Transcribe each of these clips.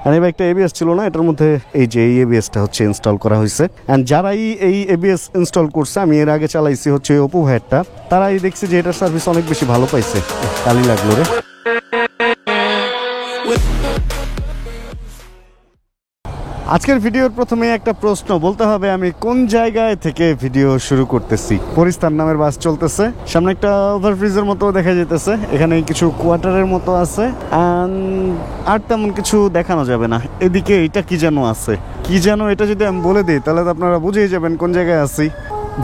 আর এই বাইকটা এবিএস ছিল না, এটার মধ্যে এই যে এই এবিএসটা হচ্ছে ইনস্টল করা হয়েছে। অ্যান্ড যারাই এই এবিএস ইনস্টল করছে, আমি এর আগে চালাইছি হচ্ছে অপু ভাইয়েরটা, তারাই দেখছি যে এটার সার্ভিস অনেক বেশি ভালো পাইছে। কালি লাগলো রে। আজকের ভিডিওর প্রথমে একটা প্রশ্ন বলতে হবে, আমি কোন জায়গায় থেকে ভিডিও শুরু করতেছি। পরিস্তান নামের বাস চলতেছে, সামনে একটা ওভারব্রিজের মতো দেখা যেতেছে, এখানে কিছু কোয়ার্টারের মতো আছে, আর তেমন কিছু দেখানো যাবে না। এদিকে এটা কি যেন আছে, কি যেন এটা যদি আমি বলে দিই তাহলে তো আপনারা বুঝেই যাবেন কোন জায়গায় আছি।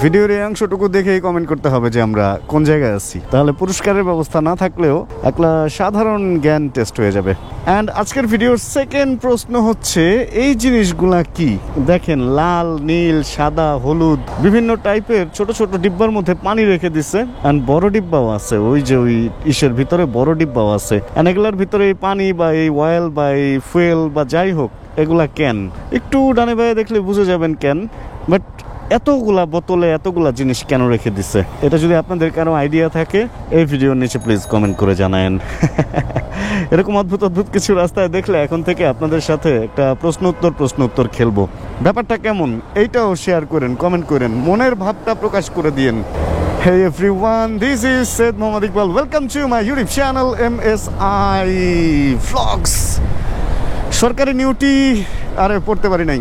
ভিডিওর এই অংশটুকু দেখেই কমেন্ট করতে হবে যে আমরা কোন জায়গায় আছি, তাহলে পুরস্কারের ব্যবস্থা না থাকলেও একটা সাধারণ জ্ঞান টেস্ট হয়ে যাবে। অ্যান্ড আজকের ভিডিওর সেকেন্ড প্রশ্ন হচ্ছে, এই জিনিসগুলা কি? দেখেন, লাল, নীল, সাদা, হলুদ বিভিন্ন টাইপের ছোট ছোট ডিব্বার মধ্যে পানি রেখে দিছে। অ্যান্ড বড় ডিব্বাও আছে, ওই যে ওই ইসের ভিতরে বড় ডিব্বাও আছে। অ্যান্ড এগুলার ভিতরে এই পানি বা এই অয়েল বা এই ফুয়েল বা যাই হোক, এগুলা কেন, একটু ডানে বায়ে দেখলে বুঝে যাবেন কেন। বাট এতগুলা বোতলে এতগুলা জিনিস কেন রেখে দিছে, এটা যদি আপনাদের কারো আইডিয়া থাকে এই ভিডিওর নিচে প্লিজ কমেন্ট করে জানায়েন। এরকম অদ্ভুত অদ্ভুত কিছু রাস্তায় দেখলে এখন থেকে আপনাদের সাথে একটা প্রশ্ন উত্তর খেলবো। ব্যাপারটা কেমন এইটাও শেয়ার করেন, কমেন্ট করেন, মনের ভাবটা প্রকাশ করে দিয়েন। Hey everyone, this is Said Mohammad Iqbal. Welcome to my YouTube channel MSI Vlogs. সরকারি নিউটি আরে পড়তে পারি নাই,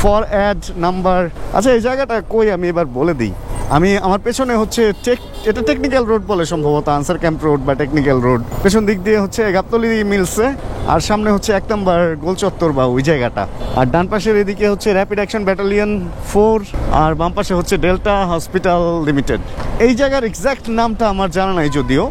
ফর অ্যাড নাম্বার। আচ্ছা, এই জায়গাটা কই আমি এবার বলে দিই। আমার পেছনে হচ্ছে এটা টেকনিক্যাল রোড বলে সম্ভবত, আনসার ক্যাম্প রোড বা টেকনিক্যাল রোড। পেছন দিক দিয়ে হচ্ছে গাবতলী মিলসে, আর সামনে হচ্ছে 1 নম্বর গোল চত্বর বা ওই জায়গাটা। আর ডান পাশের এদিকে হচ্ছে র্যাপিড অ্যাকশন ব্যাটালিয়ন 4, আর বাম পাশে হচ্ছে ডেল্টা হসপিটাল লিমিটেড। এই জায়গার এক্স্যাক্ট নামটা আমার জানা নাই যদিও,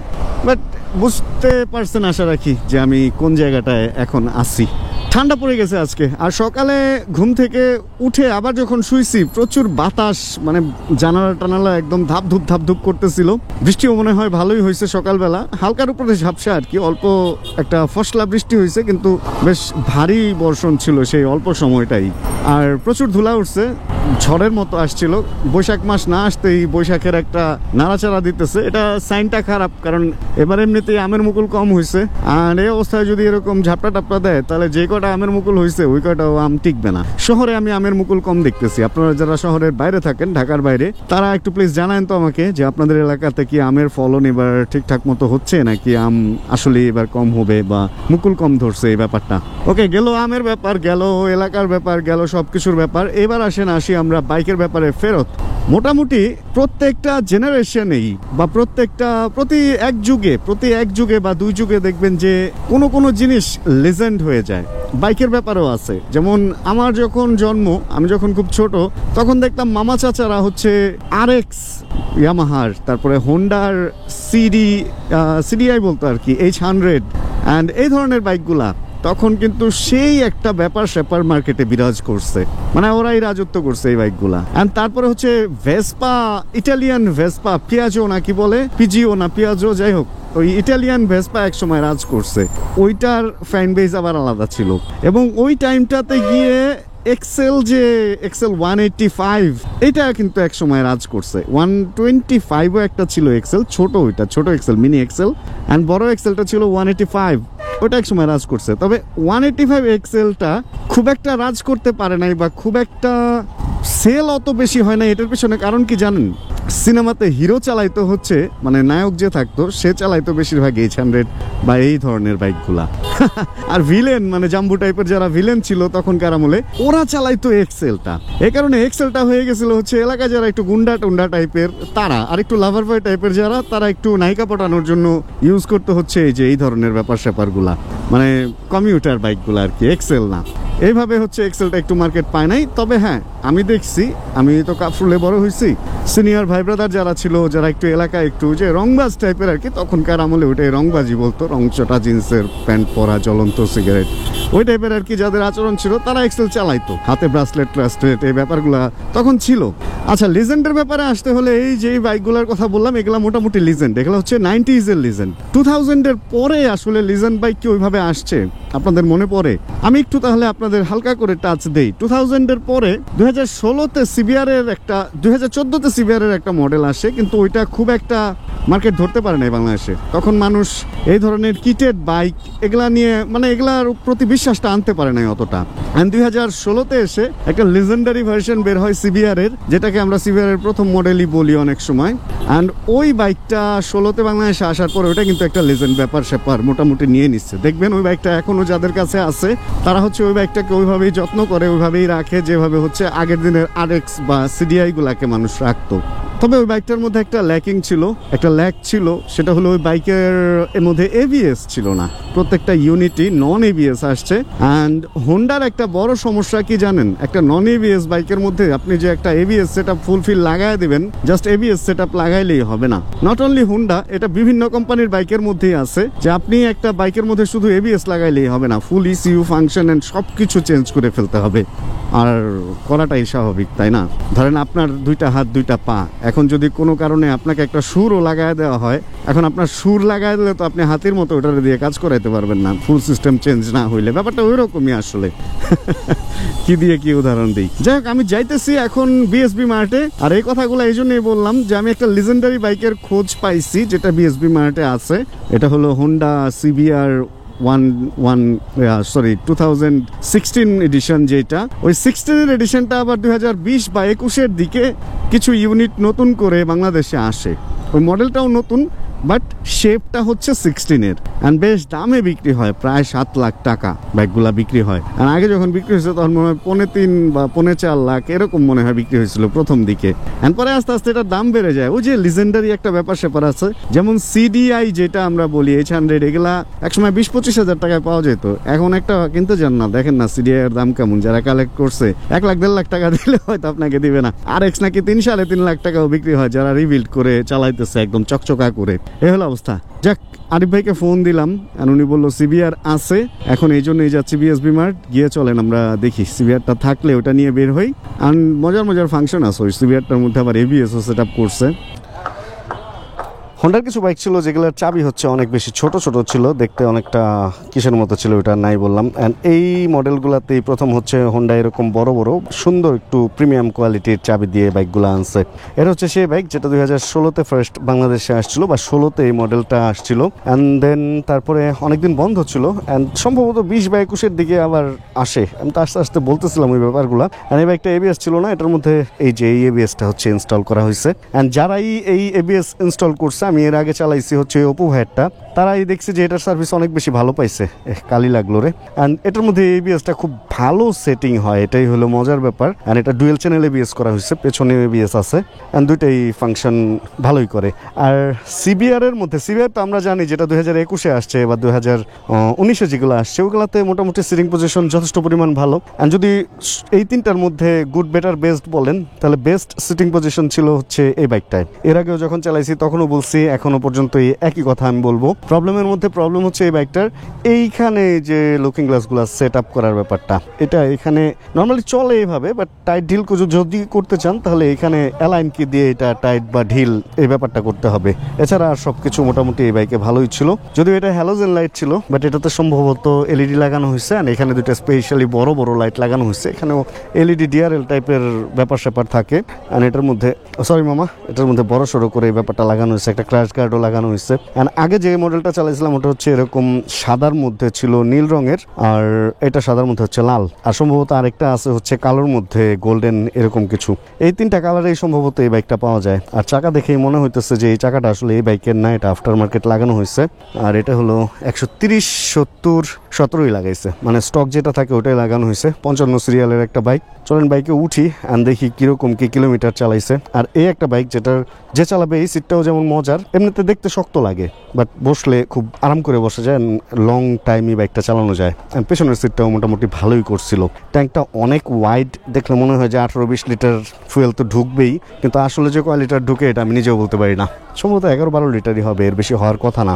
বাট বুঝতে পারছেন আশা রাখি যে আমি কোন জায়গাটায় এখন আছি। ঠান্ডা পড়ে গেছে আজকে, আর সকালে ঘুম থেকে উঠে আবার যখন শুইছি প্রচুর বাতাস, মানে জানালা টানালা একদম ধাপ ধুপ করতেছিল। বৃষ্টিও মনে হয় ভালোই হয়েছে সকালবেলা, হালকার উপরে ঝাপসা আর কি, অল্প একটা ফসলা বৃষ্টি হয়েছে, কিন্তু বেশ ভারী বর্ষণ ছিল সেই অল্প সময়টাই। আর প্রচুর ধুলা উঠছে, ঝড়ের মতো আসছিল। বৈশাখ মাস না আসতেই বৈশাখের একটা নাড়াচাড়া দিতেছে, এটা সাইনটা খারাপ, কারণ এবার এমনিতেই আমের মুকুল কম হয়েছে। আর এই অবস্থায় যদি এরকম ঝাপটা টাপটা দেয় তাহলে যে কটা আমের মুকুল হয়েছে ওই কটাও আম টিকবে না। শহরে আমি আমের মুকুল কম দেখতেছি। আপনারা যারা শহরের বাইরে থাকেন, ঢাকার বাইরে, তারা একটু প্লিজ জানায়েন তো আমাকে যে আপনাদের এলাকাতে কি আমের ফলন এবার ঠিকঠাক মতো হচ্ছে, নাকি আম আসলে এবার কম হবে বা মুকুল কম ধরছে এই ব্যাপারটা। ওকে, গেল আমের ব্যাপার, গেল এলাকার ব্যাপার, গেল সবকিছুর ব্যাপার। এবার আসি আমরা বাইকের ব্যাপারে ফেরত। মোটামুটি প্রত্যেকটা জেনারেশনেই বা প্রতি এক যুগে বা 2 যুগে দেখবেন যে কোনো জিনিস লেজেন্ড হয়ে যায়। বাইকের ব্যাপারেও আছে। যেমন আমার যখন জন্ম, আমি যখন খুব ছোট, তখন দেখতাম মামা চাচারা হচ্ছে RX ইয়ামাহার, তারপরে হোন্ডার সিডিআই বলতো আর কি, H100 অ্যান্ড এই ধরনের বাইকগুলা তখন কিন্তু সেই একটা ব্যাপার মার্কেটে বিরাজ করছে, মানে ওরাই রাজত্ব করছে এই বাইকগুলা। এন্ড তারপরে হচ্ছে ভেসপা, ইটালিয়ান ভেসপা, পিয়াজো নাকি বলে, পিজিও না পিয়াজো, যাই হোক, ওই ইটালিয়ান ভেসপা এক সময় রাজ করছে। ওইটার ফ্যান বেস আবার আলাদা ছিল। এবং ওই টাইমটাতে গিয়ে এক্সেল 185 এটা কিন্তু এক সময় রাজ করছে। 125ও একটা ছিল এক্সেল, ছোট এক্সেল, মিনি এক্সেল, এন্ড বড় এক্সেলটা ছিল 185, ওটা এক সময় রাজ করছে। তবে 185 এক্সেলটা খুব একটা রাজ করতে পারে নাই, বা খুব একটা সেল অত বেশি হয় না। এটার পিছনে কারণ কি জানেন? সিনেমাতে হিরো চালাইতো হচ্ছে, মানে নায়ক যে থাকতো সে চালাইতো বেশিরভাগ H100 বা এই ধরনের বাইকগুলা। আর ভিলেন, মানে জাম্বু টাইপের যারা ভিলেন ছিল তখনকার আমলে, ওরা চালাইতো এক্সেলটা। এই কারণে এক্সেলটা হয়ে গেছিল হচ্ছে এলাকায় যারা একটু গুন্ডা টুন্ডা টাইপের তারা, আর একটু লাভার বয় টাইপের যারা, তারা একটু নায়িকা পটানোর জন্য ইউজ করতে হচ্ছে এই যে এই ধরনের ব্যাপারগুলা, মানে কমিউটার বাইকগুলা আর কি, এক্সেল না। এইভাবে হচ্ছে এক্সেলটা একটু মার্কেট পায় নাই। তবে হ্যাঁ, আমি দেখছি, আমি তো কাফরুলে বড় হয়েছি, সিনিয়র ভাই ব্রাদার যারা ছিল, যারা একটু এলাকায় একটু যে রংবাজ টাইপের আর কি, তখনকার আমলে ওইটাই রংবাজি বলতো, রংচটা জিন্সের প্যান্ট পরা, জ্বলন্ত সিগারেট, ওই টাইপের আর কি যাদের আচরণ ছিল, তারা এক্সেল চালাইতো। হাতে ব্রাসলেট এই ব্যাপারগুলা তখন ছিল। আচ্ছা, লিজেন্ডের ব্যাপারে আসতে হলে এই যে বাইকগুলোর কথা বললাম, এগুলা মোটামুটি লিজেন্ড। এগুলো হচ্ছে 90s এর লিজেন্ড। 2000 এর পরে আসলে লিজেন্ড বাইক কি ওইভাবে আসছে আপনাদের মনে পড়ে? আমি একটু তাহলে আপনাদের হালকা করে টাচ দেই। 2000 এর পরে 2016তে সিবিআর এর একটা, 2014তে সিবিআর এর একটা মডেল আসে, কিন্তু ওইটা খুব একটা মার্কেট ধরতে পারে নাই বাংলাদেশে। তখন মানুষ এই ধরনের কিটেড বাইক এগুলা নিয়ে, মানে এগুলার প্রতি বেশি আত্মবিশ্বাসটা আনতে পারে নাই অতটা। অ্যান্ড 2016-তে এসে একটা লেজেন্ডারি ভার্সন বের হয় সিবিআর এর, যেটাকে আমরা সিবিআর এর প্রথম মডেলই বলি অনেক সময়। অ্যান্ড ওই বাইকটা 16-তে বাংলাদেশে আসার পর ওটা কিন্তু একটা লেজেন্ড ব্যাপার স্যাপার মোটামুটি নিয়ে নিচ্ছে। দেখবেন ওই বাইকটা এখনো যাদের কাছে আছে তারা হচ্ছে ওই বাইকটাকে ওইভাবেই যত্ন করে, ওইভাবেই রাখে যেভাবে হচ্ছে আগের দিনের RX বা CDI গুলাকে মানুষ রাখতো। তবে ওই বাইকটার মধ্যে একটা ল্যাকিং ছিল, একটা ল্যাক ছিল, সেটা হলো ওই বাইকের মধ্যে ABS ছিল না। প্রত্যেকটা ইউনিটই নন ABS আসছে। অ্যান্ড হোন্ডার একটা বড় সমস্যা কি জানেন, একটা নন ABS বাইকের মধ্যে আপনি যে একটা ABS সেটআপ ফুলফিল লাগায় দিবেন, জাস্ট ABS সেটআপ লাগাইলেই হবে না। নট অনলি হোন্ডা, এটা বিভিন্ন কোম্পানির বাইকের মধ্যেই আছে যে আপনি একটা বাইকের মধ্যে শুধু ABS লাগাইলেই হবে না, ফুল ECU ফাংশন এন্ড সব কিছু চেঞ্জ করে ফেলতে হবে। আর করাটাই স্বাভাবিক, তাই না? ধরেন আপনার দুইটা হাত দুইটা পা, এখন যদি কোনো কারণে আপনাকে একটা সুরও লাগায় দেওয়া হয়, এখন আপনার সুর লাগায় দিলে তো আপনি হাতের মতো ওটা দিয়ে কাজ করাইতে পারবেন না, ফুল সিস্টেম চেঞ্জ না হইলে। ব্যাপারটা ওই রকমই আসলে। কি দিয়ে কি উদাহরণ দিই। যাই হোক, আমি যাইতেছি এখন বিএসবি মার্টে। আর এই কথাগুলো এই জন্যই বললাম যে আমি একটা লিজেন্ডারি বাইকের খোঁজ পাইছি যেটা বিএসবি মার্টে আছে। এটা হলো হোন্ডা CBR 2016 এডিশন, যেটা ওই 16 এডিশনটা আবার 2020 বা 21-এর দিকে কিছু ইউনিট নতুন করে বাংলাদেশে আসে। ওই মডেলটাও নতুন, বাট শেপটা হচ্ছে 16-এর। অ্যান্ড বেশ দামে বিক্রি হয়, প্রায় 7 লাখ টাকা বাইকগুলা বিক্রি হয়। আর আগে যখন বিক্রি হয়েছে তখন মনে হয় 3.5 বা 4.5 লাখ এরকম মনে হয় বিক্রি হয়েছিল প্রথম দিকে। অ্যান্ড পরে আস্তে আস্তে এটার দাম বেড়ে যায়। ওই যে লিজেন্ডারি একটা ব্যাপার স্যাপার আছে, যেমন CDI যেটা আমরা বলি H100, এগুলা একসময় 20-25 হাজার টাকায় পাওয়া যেত, এখন একটা কিনতে যান না, দেখেন না CDI এর দাম কেমন। যারা কালেক্ট করছে 1-1.5 লাখ টাকা দিলে হয়তো আপনাকে দিবে না। RX নাকি 3-3.5 লাখ টাকাও বিক্রি হয় যারা রিবিল্ড করে চালাইতেছে একদম চকচকা করে। এই হলো অবস্থা। যাক, আরিফ ভাইকে ফোন দিলাম আর উনি বললো CBR আছে, এখন এই জন্যই যাচ্ছি বিএসবি মার্ট। গিয়ে চলেন আমরা দেখি CBRটা থাকলে ওটা নিয়ে বের হই। আর মজার ফাংশন আছে ওই CBRটার মধ্যে, আবার ABS-ও সেট আপ করছে। হোন্ডার কিছু বাইক ছিল যেগুলোর চাবি হচ্ছে অনেক বেশি ছোট ছোট ছিল, দেখতে অনেকটা কিসের মতো ছিল ওটা নাই বললাম। অ্যান্ড এই মডেলগুলোতেই প্রথম হচ্ছে হোন্ডা এরকম বড় বড় সুন্দর একটু প্রিমিয়াম কোয়ালিটির চাবি দিয়ে বাইকগুলো আনছে। এটা হচ্ছে সেই বাইক যেটা 2016-তে ফার্স্ট বাংলাদেশে আসছিল, বা 16-তে এই মডেলটা আসছিল। অ্যান্ড দেন তারপরে অনেকদিন বন্ধ ছিল, অ্যান্ড সম্ভবত 20 বা 21-এর দিকে আবার আসে। আমি তো আস্তে আস্তে বলতেছিলাম ওই ব্যাপারগুলো। অ্যান্ড এই বাইকটা ABS ছিল না, এটার মধ্যে এই যে এই ABS-টা হচ্ছে ইনস্টল করা হয়েছে। অ্যান্ড যারাই এই ABS ইনস্টল করছে, আমি এর আগে চালাইছি হচ্ছে অপু ভাইয়েরটা, তারাই দেখছি যে এটার সার্ভিস অনেক বেশি ভালো পাইছে। কালি লাগলো রে। অ্যান্ড এটার মধ্যে ABS-টা খুব ভালো সেটিং হয়, এটাই হলো মজার ব্যাপার। অ্যান্ড এটা ডুয়েল চ্যানেল ABS করা হয়েছে, পেছনে ABS আছে, অ্যান্ড দুইটাই ফাংশন ভালোই করে। আর CBR-এর মধ্যে, CBR তো আমরা জানি যেটা 2021-এ আসছে বা 2019-এ যেগুলো আসছে ওগুলাতে মোটামুটি সিটিং পজিশন যথেষ্ট পরিমাণ ভালো। অ্যান্ড যদি এই তিনটার মধ্যে গুড, বেটার, বেস্ট বলেন, তাহলে বেস্ট সিটিং পজিশন ছিল হচ্ছে এই বাইকটায়। এর আগেও যখন চালাইছি তখনও বলছি, এখনো পর্যন্ত একই কথা আমি বলবো। প্রবলেমের মধ্যে প্রবলেম হচ্ছে এই বাইকটার এইখানে যে লুকিং গ্লাসগুলো সেট আপ করার ব্যাপারটা, এটা এখানে নর্মালি চলে এইভাবে, বাট টাইট ঢিল যদি করতে চান তাহলে এখানে অ্যালাইন কি দিয়ে এটা টাইট বা ঢিল এই ব্যাপারটা করতে হবে। এছাড়া আর সবকিছু মোটামুটি এই বাইকে ভালোই ছিল। যদিও এটা হ্যালোজেন লাইট ছিল, বাট এটাতে সম্ভবত LED লাগানো হয়েছে। আর এখানে দুটো স্পেশালি বড় বড় লাইট লাগানো হয়েছে, এখানেও LED DRL টাইপের ব্যাপার স্যাপার থাকে। আর এটার মধ্যে সরি মামা, এটার মধ্যে বড় সড়ো করে এই ব্যাপারটা লাগানো হয়েছে, একটা ক্র্যাশ গার্ডও লাগানো হয়েছে। আর আগে যে মডেলটা চালাইছিলাম ওটা হচ্ছে এরকম সাদার মধ্যে ছিল নীল রঙের, আর এটা সাদার মধ্যে হচ্ছে লাল, আর সম্ভবত আরেকটা আছে হচ্ছে কালোর মধ্যে গোল্ডেন, এরকম কিছু। এই তিনটা কালারেই সম্ভবত এই বাইকটা পাওয়া যায়। আর চাকা দেখেই মনে হইতেছে যে এই চাকাটা আসলে এই বাইকের না, এটা আফটার মার্কেট লাগানো হয়েছে। আর এটা হলো 130, 70, 17ই লাগাইছে, মানে স্টক যেটা থাকে ওটাই লাগানো হয়েছে। 55 সিরিয়ালের একটা বাইক। চলেন বাইকে উঠি আর দেখি কিরকম কি কিলোমিটার চালাইছে। আর এই একটা বাইক যেটার যে চালাবে এই সিটটাও যেমন মজার, এমনিতে দেখতে শক্ত লাগে, বাট বসলে খুব আরাম করে বসা যায়, লং টাইম এই বাইকটা চালানো যায়। পেছনের সিটটাও মোটামুটি ভালোই করছিল। ট্যাঙ্কটা অনেক ওয়াইড, দেখলে মনে হয় যে 18-20 লিটার ফুয়েল তো ঢুকবেই, কিন্তু আসলে যে কয় লিটার ঢুকে এটা আমি নিজেও বলতে পারি না। সম্ভবত 11-12 লিটারই হবে, এর বেশি হওয়ার কথা না।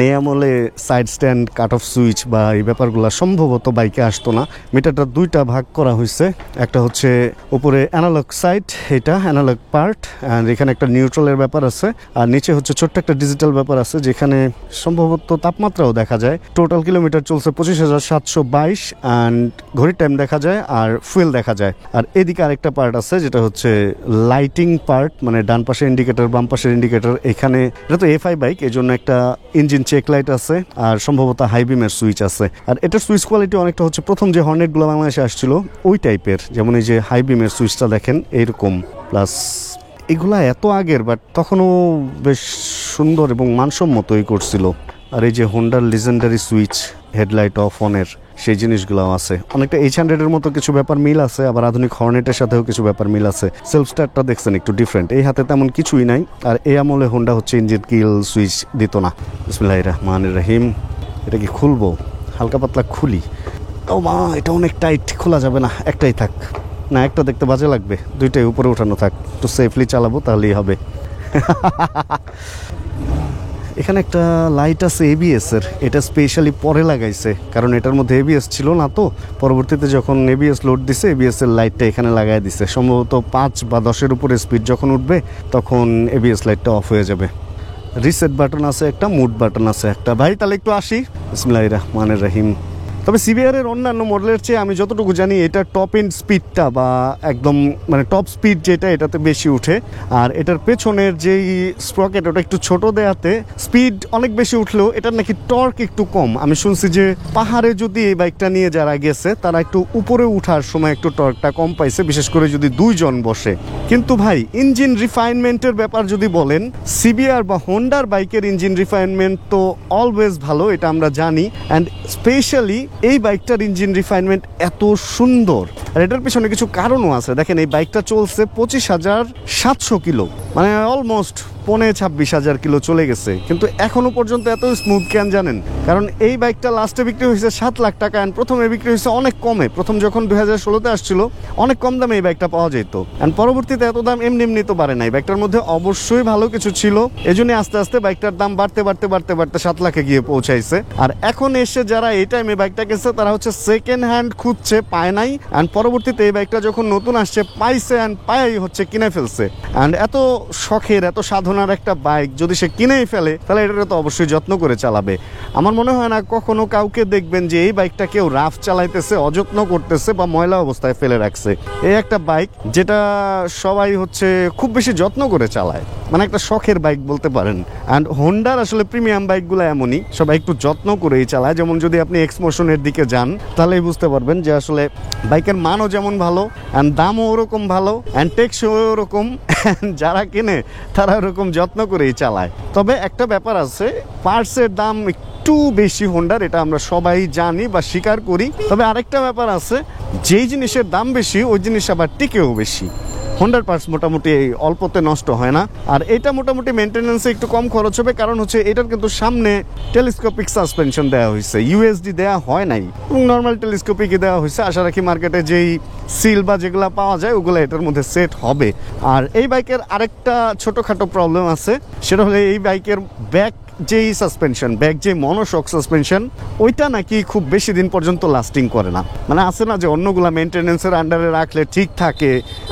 এই আমলে side stand, cut off switch বা এই ব্যাপারগুলো সম্ভবত বাইকে আসতো না। মিটারটা দুইটা ভাগ করা হয়েছে, একটা হচ্ছে উপরে অ্যানালগ সাইড, এটা অ্যানালগ পার্ট, অ্যান্ড এখানে একটা নিউট্রালের ব্যাপার আছে, আর নিচে হচ্ছে ছোট্ট একটা ডিজিটাল ব্যাপার আছে যেখানে সম্ভবত তাপমাত্রাও দেখা যায়। টোটাল কিলোমিটার চলছে 25,722, অ্যান্ড ঘড়ির টাইম দেখা যায় আর ফুয়েল দেখা যায়। আর এদিকে আরেকটা পার্ট আছে যেটা হচ্ছে লাইটিং পার্ট, মানে ডান পাশে ইন্ডিকেটর, বাম পাশের ইন্ডিকেটর। এখানে এটা তো FI বাইক, এই জন্য একটা ইঞ্জিন পিন চেক লাইট আছে, আর সম্ভবত হাই বিমের সুইচ আছে। আর এটার সুইচ কোয়ালিটি অনেকটা হচ্ছে প্রথম যে হর্নেটগুলো বাংলাদেশে আসছিল ওই টাইপের, যেমন এই যে হাই বিমের সুইচটা দেখেন এইরকম। প্লাস এগুলা এত আগের, বাট তখনও বেশ সুন্দর এবং মানসম্মতই করছিল। আর এই যে হোন্ডার লিজেন্ডারি সুইচ হেডলাইট অফ অনের, সেই জিনিসগুলো আছে। অনেকটা H100-এর মতো কিছু ব্যাপার মিল আছে, আবার আধুনিক হর্নেটের সাথেও কিছু ব্যাপার মিল আছে। সেলফ স্টার্টটা দেখছেন একটু ডিফারেন্ট, এই হাতে তেমন কিছুই নাই। আর এই আমলে হোন্ডা হচ্ছে ইঞ্জিন কিল সুইচ দিত না। বিসমিল্লাহির রহমানির রহিম। এটা কি খুলবো? হালকা পাতলা খুলি। ও মা, এটা অনেক টাইট, খোলা যাবে না, একটাই থাক। না, একটা দেখতে বাজে লাগবে, দুইটাই উপরে উঠানো থাক, একটু সেফলি চালাবো তাহলেই হবে। এখানে একটা লাইট আছে ABS এর, এটা স্পেশালি পরে লাগাইছে, কারণ এটার মধ্যে ABS ছিল না। তো পরবর্তীতে যখন ABS লোড দিছে, ABS এর লাইটটা এখানে লাগাই দিছে। সম্ভবত 5 বা 10-এর উপরে স্পিড যখন উঠবে তখন ABS লাইটটা অফ হয়ে যাবে। রিসেট বাটন আছে একটা, মুড বাটন আছে একটা। ভাই তাহলে একটু আসি। বিসমিল্লাহির রহমানির রহিম। তবে CBR এর অন্যান্য মডেলের চেয়ে আমি যতটুকু জানি এটা টপ এন্ড স্পিডটা বা একদম মানে টপ স্পিড যেটা, এটাতে বেশি উঠে। আর এটার পেছনের যেই স্প্রকেট ওটা একটু ছোট দেয়াতে স্পিড অনেক বেশি উঠলেও এটার নাকি টর্ক একটু কম। আমি শুনছি যে পাহাড়ে যদি এই বাইকটা নিয়ে যারা গেছে তারা একটু উপরে উঠার সময় একটু টর্কটা কম পাইছে, বিশেষ করে যদি 2 জন বসে। কিন্তু ভাই ইঞ্জিন রিফাইনমেন্টের ব্যাপার যদি বলেন, CBR বা হোন্ডার বাইকের ইঞ্জিন রিফাইনমেন্ট তো অলওয়েজ ভালো, এটা আমরা জানি। অ্যান্ড স্পেশালি এই বাইকটার ইঞ্জিন রিফাইনমেন্ট এত সুন্দর। আর এটার পিছনে কিছু কারণও আছে। দেখেন এই বাইকটা চলছে 25,700 কিলো, মানে অলমোস্ট 26,000 কিলো চলে গেছে, কিন্তু এখনো পর্যন্ত এত স্মুথ কেন জানেন? কারণ এই বাইকটা লাস্টে বিক্রি হয়েছে 7 লাখ টাকা, অ্যান্ড প্রথমে বিক্রি হয়েছে অনেক কমে। প্রথম যখন 2016-তে আসছিল অনেক কম দামে এই বাইকটা পাওয়া যেত, অ্যান্ড পরবর্তীতে এত দাম এমনি এমনি তো বাড়ে নাই। বাইকটার মধ্যে অবশ্যই ভালো কিছু ছিল, এজন্য আস্তে আস্তে বাইকটার দাম বাড়তে বাড়তে বাড়তে বাড়তে 7 লাখে গিয়ে পৌঁছাইছে। আর এখন এসে যারা এই টাইমে বাইকটা কিনছে তারা হচ্ছে সেকেন্ড হ্যান্ড খুঁজছে, পায় নাই। অ্যান্ড পরবর্তীতে এই বাইকটা যখন নতুন আসছে পাইছে, অ্যান্ড পায়াই হচ্ছে কিনে ফেলছে। অ্যান্ড এত শখের এত সাধনার একটা বাইক যদি সে কিনেই ফেলে, তাহলে এটা তো অবশ্যই যত্ন করে চালাবে। আমার মনে হয় না কখনো কাউকে দেখবেন যে এই বাইকটা কেউ রাফ চালাইতেছে, অযত্ন করতেছে বা ময়লা অবস্থায় ফেলে রাখছে। এই একটা বাইক যেটা সবাই হচ্ছে খুব বেশি যত্ন করে চালায়, মানে একটা শখের বাইক বলতে পারেন। অ্যান্ড হোন্ডার আসলে প্রিমিয়াম বাইকগুলো এমনই, সবাই একটু যত্ন করেই চালায়। যেমন যদি আপনি এক্সমোশনের দিকে যান তাহলেই বুঝতে পারবেন যে আসলে বাইকের মানও যেমন ভালো, অ্যান্ড দামও ওরকম ভালো, অ্যান্ড টেকসইও ওরকম, যারা কিনে তারা ওরকম যত্ন করেই চালায়। তবে একটা ব্যাপার আছে, পার্টসের দাম একটু বেশি হোন্ডার, এটা আমরা সবাই জানি বা স্বীকার করি। তবে আরেকটা ব্যাপার আছে, যেই জিনিসের দাম বেশি ওই জিনিস আবার টিকেও বেশি। হোন্ডার পার্টস মোটামুটি অল্পতে নষ্ট হয় না। আর এটা মোটামুটি মেনটেন্যান্সে একটু কম খরচ হবে, কারণ হচ্ছে এটার কিন্তু সামনে টেলিস্কোপিক সাসপেনশন দেওয়া হয়েছে, USD দেওয়া হয় নাই, নর্মাল টেলিস্কোপিকই দেওয়া হয়েছে। আশা রাখি মার্কেটে যেই সিল বা যেগুলো পাওয়া যায় ওগুলো এটার মধ্যে সেট হবে। আর এই বাইকের আরেকটা ছোটোখাটো প্রবলেম আছে, সেটা হলো এই বাইকের ব্যাক যেই সাসপেনশন, ব্যাক যে মনোশক সাসপেনশন, ওইটা নাকি খুব বেশি দিন পর্যন্ত লাস্টিং করে না। মানে আছে না যে অন্যগুলা মেনটেন্যান্সের আন্ডারে রাখলে ঠিক থাকে,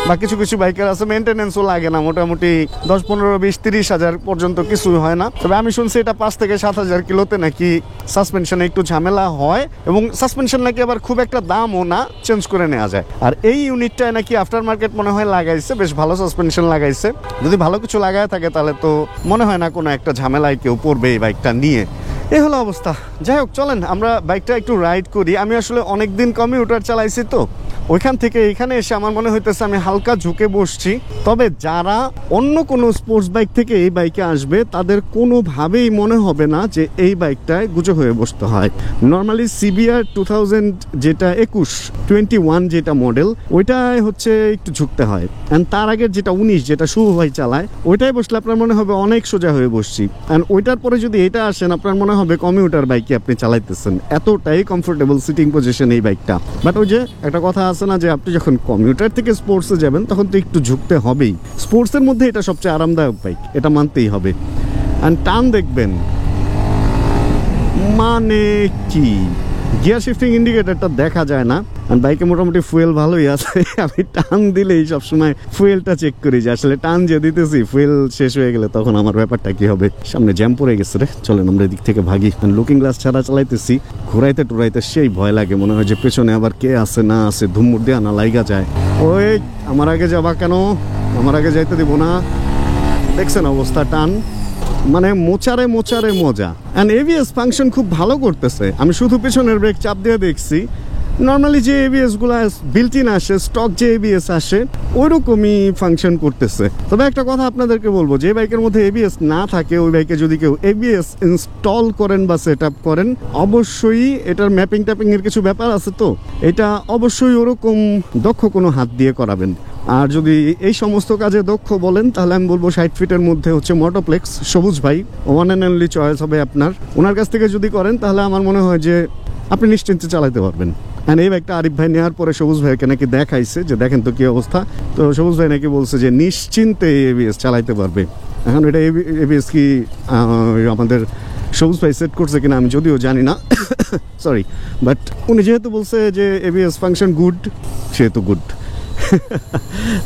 বা কিছু কিছু বাইকের আছে মেনটেন্যান্সও লাগে না, মোটামুটি 10, 15, 20, 30 হাজার পর্যন্ত কিছুই হয় না। তবে আমি শুনছি এটা 5 থেকে 7 হাজার কিলোতে নাকি সাসপেনশনে একটু ঝামেলা হয়, এবং সাসপেনশন নাকি আবার খুব একটা দামও না, চেঞ্জ করে নেওয়া যায়। আর এই ইউনিটটায় নাকি আফটার মার্কেট মনে হয় লাগাইছে, বেশ ভালো সাসপেনশন লাগাইছে। যদি ভালো কিছু লাগায় থাকে তাহলে তো মনে হয় না কোনো একটা ঝামেলায় কেউ পড়বে এই বাইকটা নিয়ে। এই হলো অবস্থা। যাই হোক, চলেন আমরা বাইকটা একটু রাইড করি। আমি আসলে অনেকদিন কমিউটার চালাইছি, তো ওইখান থেকে এখানে এসে আমার মনে হইতেছে আমি হালকা ঝুঁকে বসছি। তবে যারা অন্য কোনো স্পোর্টস বাইক থেকে এই বাইকে আসবে তাদের কোনোভাবেই মনে হবে না যে এই বাইকটায় গুজো হয়ে বসতে হয়। নর্মালি CBR 2000 যেটা 21 যেটা মডেল, ওইটাই হচ্ছে একটু ঝুঁকতে হয়। অ্যান্ড তার আগের যেটা 19 যেটা শুভ ভাই চালায়, ওইটাই বসলে আপনার মনে হবে অনেক সোজা হয়ে বসছি। অ্যান্ড ওইটার পরে যদি এটা আসেন আপনার মনে হবে কমিউটার বাইকে আপনি চালাইতেছেন, এতটাই কমফোর্টেবল সিটিং পজিশন এই বাইকটা। বাট ওই যে একটা কথা আছে না, যে আপনি যখন কমিউটার থেকে স্পোর্টসে যাবেন তখন তো একটু ঝুঁকতে হবেই। স্পোর্টসের মধ্যে এটা সবচেয়ে আরামদায়ক বাইক, এটা মানতেই হবে। অ্যান্ড টান দেখবেন, মানে কি গিয়ার শিফটিং ইন্ডিকেটরটা দেখা যায় না। আর বাইকে মোটামুটি ফুয়েল ভালোই আছে। আমি টান দিলেই সবসময় ফুয়েলটা চেক করি যে আসলে টান যে দিতেছি ফুয়েল শেষ হয়ে গেলে তখন আমার ব্যাপারটা কি হবে। সামনে জ্যাম পড়ে গেছে রে, চলেন আমরা এদিক থেকে ভাগি। লুকিং গ্লাস ছাড়া চালাইতেছি, ঘুরাইতে টুরাইতে সেই ভয় লাগে, মনে হয় যে পেছনে আবার কে আছে না আছে, ধুমুর দেয়া না লাইগা যায়। ওই আমার আগে যাবা কেন, আমার আগে যাইতে দিব না। দেখছেন অবস্থা, টান মানে মোচারে মোচারে মজা। অ্যান্ড এবিএস ফাংশন খুব ভালো করতেছে। আমি শুধু পেছনের ব্রেক চাপ দিয়ে দেখছি, নর্মালি যে এবিএস গুলো বিল্ট ইন আসে, স্টক যে এবিএস আসে ওইরকমই ফাংশন করতেছে। তবে একটা কথা আপনাদেরকে বলবো, যে বাইকের মধ্যে এবিএস না থাকে ওই বাইকে যদি কেউ এবিএস ইনস্টল করেন বা সেট আপ করেন, অবশ্যই এটার ম্যাপিং ট্যাপিং এর কিছু ব্যাপার আছে, তো এটা অবশ্যই ওরকম দক্ষ কোনো হাত দিয়ে করাবেন। আর যদি এই সমস্ত কাজে দক্ষ বলেন তাহলে আমি বলবো 60 ফিটের মধ্যে হচ্ছে মোটোপ্লেক্স সবুজ ভাই, ওয়ান অ্যান্ড অনলি চয়েস হবে আপনার। ওনার কাছ থেকে যদি করেন তাহলে আমার মনে হয় যে আপনি নিশ্চিন্তে চালাতে পারবেন। এই বাইকটা আরিফ ভাই নেওয়ার পরে সবুজ ভাইকে নাকি দেখাইছে যে দেখেন তো কি অবস্থা, তো সবুজ ভাই নাকি বলছে যে নিশ্চিন্তে এবিএস চালাইতে পারবে। এখন এটা এবিএস কি আমাদের সবুজ ভাই সেট করছে কিনা আমি যদিও জানি না, সরি, বাট উনি যেহেতু বলছে যে এবিএস ফাংশন গুড, সেহেতু গুড।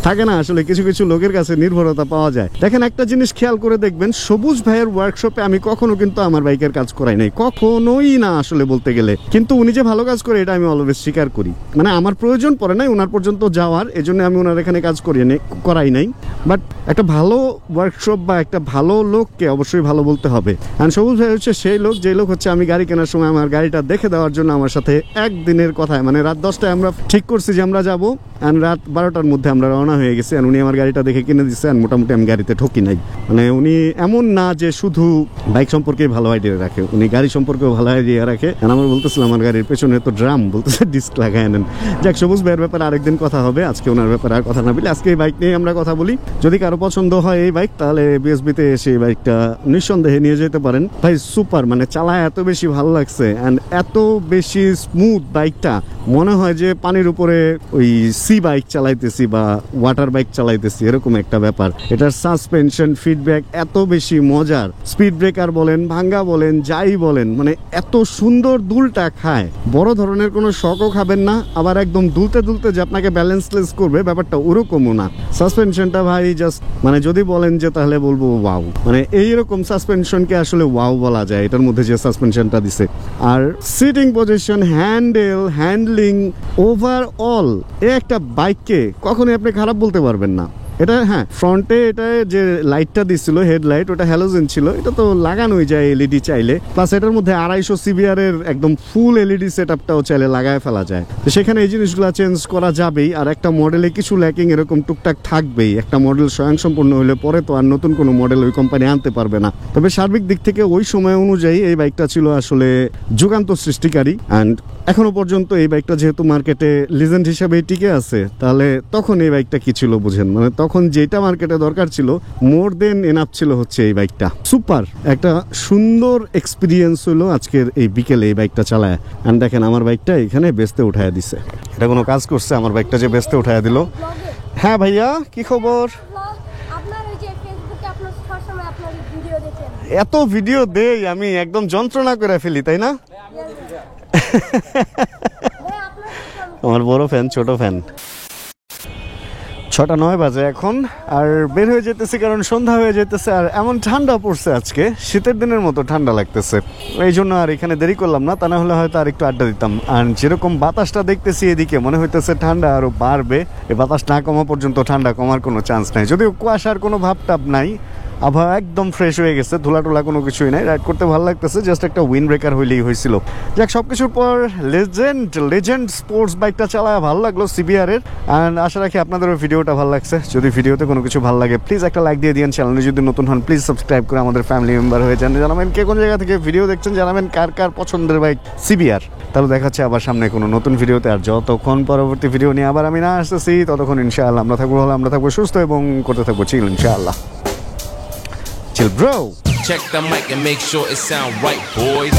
থাকে না আসলে কিছু কিছু লোকের কাছে নির্ভরতা পাওয়া যায়। দেখেন একটা জিনিস খেয়াল করে দেখবেন, সবুজ ভাইয়ের ওয়ার্কশপে আমি কখনো কিন্তু আমার বাইকের কাজ করাই নাই, কখনোই না আসলে বলতে গেলে। কিন্তু উনি যে ভালো কাজ করে এটা আমি অলওয়েজ স্বীকার করি। মানে আমার প্রয়োজন পড়ে নাই ওনার পর্যন্ত যাওয়ার, এজন্য আমি ওনার এখানে কাজ করাই নাই। বাট একটা ভালো ওয়ার্কশপ বা একটা ভালো লোককে অবশ্যই ভালো বলতে হবে। আর সবুজ ভাই হচ্ছে সেই লোক, যে লোক হচ্ছে আমি গাড়ি কেনার সময় আমার গাড়িটা দেখে দেওয়ার জন্য আমার সাথে একদিনের কথায়, মানে রাত 10টায় আমরা ঠিক করছি যে আমরা যাবো, আর রাত 12টার মধ্যে আমরা রওনা হয়ে গেছি। আর উনি আমার গাড়িটা দেখে কিনে দিচ্ছে, আর মোটামুটি আমি গাড়িতে ঠকি নাই। মানে উনি এমন না যে শুধু বাইক সম্পর্কে ভালো আইডিয়া রাখে, উনি গাড়ি সম্পর্কেও ভালো আইডিয়া রাখে। আর আমার বলতেছিলাম আমার গাড়ির পেছনে তো ড্রাম, বলতেছে ডিস্ক লাগায় নেন। যাক, সবুজ ভাইয়ের ব্যাপারে আরেকদিন কথা হবে, আজকে ওনার ব্যাপারে আর কথা না বলি, আজকে এই বাইক নিয়ে আমরা কথা বলি। যদি কারো পছন্দ হয় এই বাইক তাহলে বিএসবিতে এসে এই বাইকটা নিঃসন্দেহে নিয়ে যেতে পারেন। ভাই সুপার, মানে চালায় এত বেশি ভালো লাগছে, অ্যান্ড এত বেশি স্মুথ বাইকটা, মনে হয় যে পানির উপরে ওই সি বাইক চালাইতেছি বা ওয়াটার বাইক চালাইতেছি, এরকম একটা ব্যাপার। এটার সাসপেনশন, ফিডব্যাক এত বেশি মজার, স্পিড ব্রেকার বলেন, ভাঙ্গা বলেন, যাই বলেন, মানে এত সুন্দর দুলটা খায়। বড় ধরনের কোনো শকও খাবেন না, আবার একদম দুলতে দুলতে যে আপনাকে ব্যালেন্সলেস করবে ব্যাপারটা ওরকমও না। সাসপেনশনটা ভাই জাস্ট, মানে যদি বলেন যে তাহলে বলবো ওয়াও, মানে এইরকম সাসপেনশনকে আসলে ওয়াও বলা যায় এটার মধ্যে যে সাসপেনশনটা দিছে। আর sitting position, handle, handling, overall একটা বাইককে কখনোই আপনি খারাপ বলতে পারবেন না। এটা হ্যাঁ, ফ্রন্টে এটা যে লাইটটা দিচ্ছিল হেডলাইট, ওটা হ্যালোজেন ছিল, এটা তো লাগানোই যায় এলইডি চাইলে। প্লাস এটার মধ্যে 250 সিবিআর এর একদম ফুল এলইডি সেট আপটাও চাইলে লাগায় ফেলা যায়। তো সেখানে এই জিনিসগুলো চেঞ্জ করা যাবেই। আর একটা মডেলে কিছু ল্যাকিং এরকম টুকটাক থাকবেই। একটা মডেল স্বয়ংসম্পূর্ণ হলে পরে তো আর নতুন কোনো মডেল ওই কোম্পানি আনতে পারবে না। তবে সার্বিক দিক থেকে ওই সময় অনুযায়ী এই বাইকটা ছিল আসলে যুগান্ত সৃষ্টিকারী। অ্যান্ড এখনো পর্যন্ত এই বাইকটা যেহেতু মার্কেটে লিজেন্ড হিসাবে টিকে আছে, তাহলে তখন এই বাইকটা কি ছিল বুঝেন, মানে তখন যেটা মার্কেটে দরকার ছিল মোর দেন এনাফ ছিল হচ্ছে এই বাইকটা। সুপার একটা সুন্দর এক্সপিরিয়েন্স হলো আজকের এই বিকেলে এই বাইকটা চালায়। আর দেখেন আমার বাইকটা এখানে বেচতে উঠায় দিছে, এটা কোনো কাজ করছে আমার বাইকটা যে বেচতে উঠায় দিল। হ্যাঁ ভাইয়া, কি খবর? এত ভিডিও দেই আমি, একদম যন্ত্রণা করে ফেলি, তাই না? আমার বড় ফ্যান, ছোট ফ্যান। 6:09 বাজে এখন, আর বের হয়ে যেতেছি কারণ সন্ধ্যা হয়ে যেতেছে। আর এমন ঠান্ডা পড়ছে আজকে, শীতের দিনের মতো ঠান্ডা লাগতেছে, এই জন্য আর এখানে দেরি করলাম না, তা না হলে হয়তো আর একটু আড্ডা দিতাম। আর যেরকম বাতাসটা দেখতেছি এদিকে, মনে হইতেছে ঠান্ডা আরো বাড়বে। এই বাতাস না কমা পর্যন্ত ঠান্ডা কমার কোনো চান্স নাই, যদিও কুয়াশার কোনো ভাবটাপ নাই, আবহাওয়া একদম ফ্রেশ হয়ে গেছে, ধুলা টুলা কোনো কিছুই নাই, রাইড করতে ভালো লাগতেছে। জাস্ট একটা উইন্ড ব্রেকার হইলেই হয়েছিল। যাক, সবকিছুর পর লেজেন্ড স্পোর্টস বাইকটা চালায় ভালো লাগলো সিবিআর এর। অ্যান্ড আশা রাখি আপনাদেরও ভিডিওটা ভালো লাগছে। যদি ভিডিওতে কোনো কিছু ভালো লাগে প্লিজ একটা লাইক দিয়ে দিন। চ্যানেলে যদি নতুন হন প্লিজ সাবস্ক্রাইব করে আমাদের ফ্যামিলি মেম্বার হয়ে যান। জানাবেন কে কোন জায়গা থেকে ভিডিও দেখছেন, জানাবেন কার কার পছন্দের বাইক সিবিআর। তাহলে দেখাচ্ছে আবার সামনে কোনো নতুন ভিডিওতে। আর যতক্ষণ পরবর্তী ভিডিও নিয়ে আবার আমি না আসতেছি, ততক্ষণ ইনশাআল্লাহ আমরা থাকবো ভালো, আমরা থাকবো সুস্থ এবং করতে থাকবো চিল ইনশাআল্লাহ। Chill, bro. Check the mic and make sure it sound right, boys.